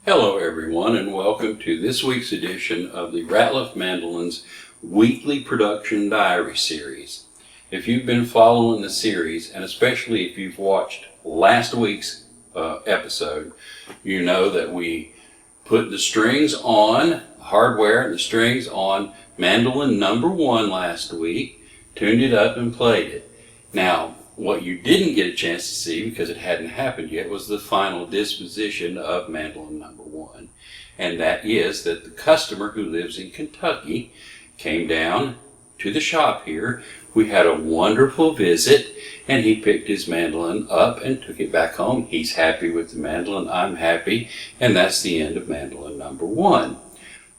Hello everyone, and welcome to this week's edition of the Ratliff Mandolins weekly production diary series. If you've been following the series, and especially if you've watched last week's episode, you know that we put the strings on, hardware and the strings on Mandolin number 1 last week, tuned it up and played it. Now, what you didn't get a chance to see, because it hadn't happened yet, was the final disposition of Mandolin number 1. And that is that the customer who lives in Kentucky came down to the shop here. We had a wonderful visit, and he picked his mandolin up and took it back home. He's happy with the mandolin, I'm happy, and that's the end of Mandolin number 1.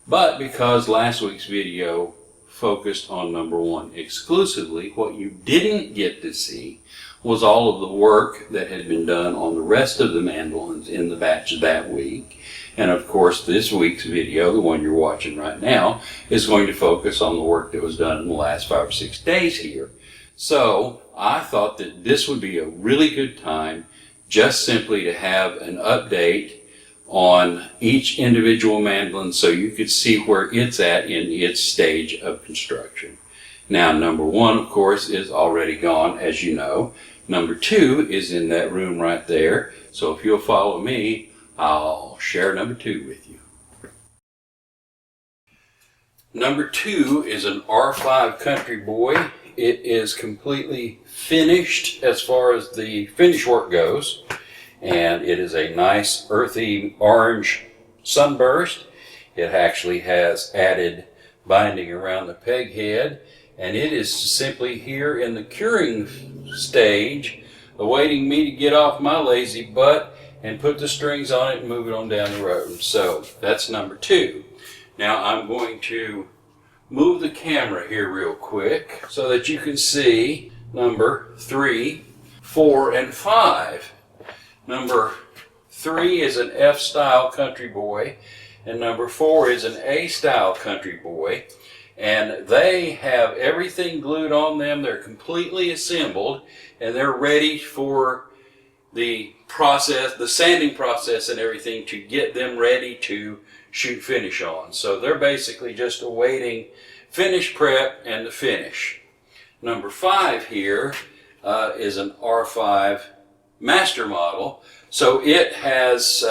But because last week's video focused on number 1 exclusively, what you didn't get to see was all of the work that had been done on the rest of the mandolins in the batch that week. And of course, this week's video, the one you're watching right now, is going to focus on the work that was done in the last 5 or 6 days here. So I thought that this would be a really good time just simply to have an update on each individual mandolin so you could see where it's at in its stage of construction. Now, number 1, of course, is already gone, as you know. Number 2 is in that room right there. So if you'll follow me, I'll share number 2 with you. Number 2 is an R5 Country Boy. It is completely finished as far as the finish work goes. And it is a nice earthy orange sunburst. It actually has added binding around the peg head, and it is simply here in the curing stage, awaiting me to get off my lazy butt and put the strings on it and move it on down the road. So that's number 2. Now I'm going to move the camera here real quick so that you can see number 3, 4, and 5. Number 3 is an F-style Country Boy, and number 4 is an A-style Country Boy. And they have everything glued on them. They're completely assembled, and they're ready for the process, the sanding process and everything, to get them ready to shoot finish on. So they're basically just awaiting finish prep and the finish. Number 5 here is an R5 master model. So it has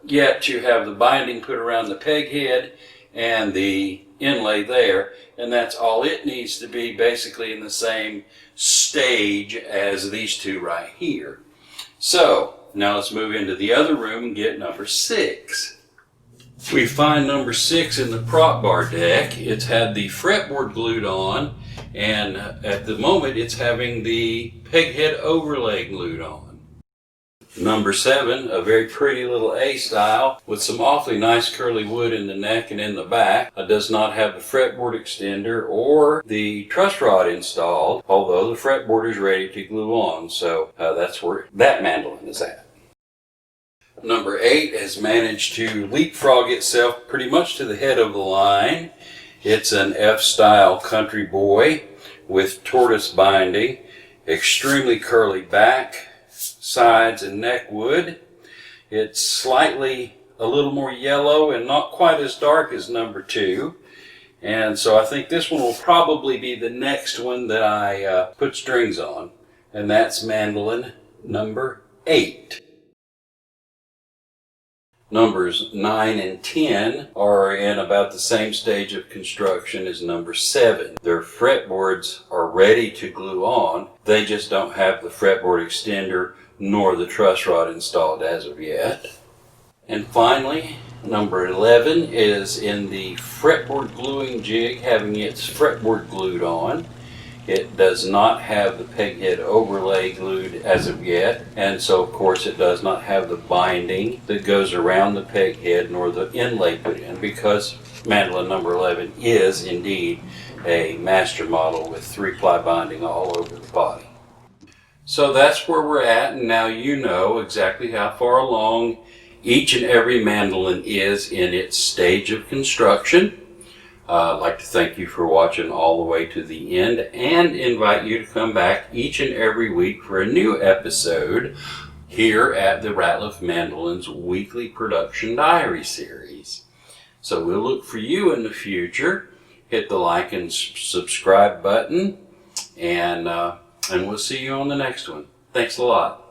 yet to have the binding put around the peg head and the inlay there, and that's all it needs to be, basically in the same stage as these 2 right here. So now let's move into the other room and get number 6. We find number 6 in the prop bar deck. It's had the fretboard glued on, and at the moment it's having the peg head overlay glued on. Number 7, a very pretty little A-style with some awfully nice curly wood in the neck and in the back. It does not have the fretboard extender or the truss rod installed, although the fretboard is ready to glue on. So that's where that mandolin is at. Number 8 has managed to leapfrog itself pretty much to the head of the line. It's an F-style Country Boy with tortoise binding, extremely curly back, sides and neck wood. It's slightly a little more yellow and not quite as dark as number 2. And so I think this one will probably be the next one that I put strings on. And that's mandolin number 8. Numbers 9 and 10 are in about the same stage of construction as number 7. Their fretboards are ready to glue on. They just don't have the fretboard extender nor the truss rod installed as of yet. And finally, number 11 is in the fretboard gluing jig, having its fretboard glued on. It does not have the peg head overlay glued as of yet, and so of course it does not have the binding that goes around the peg head nor the inlay put in, because mandolin number 11 is indeed a master model with 3-ply binding all over the body. So that's where we're at, and now you know exactly how far along each and every mandolin is in its stage of construction. I'd like to thank you for watching all the way to the end and invite you to come back each and every week for a new episode here at the Ratliff Mandolins weekly production diary series. So we'll look for you in the future. Hit the like and subscribe button, and we'll see you on the next one. Thanks a lot.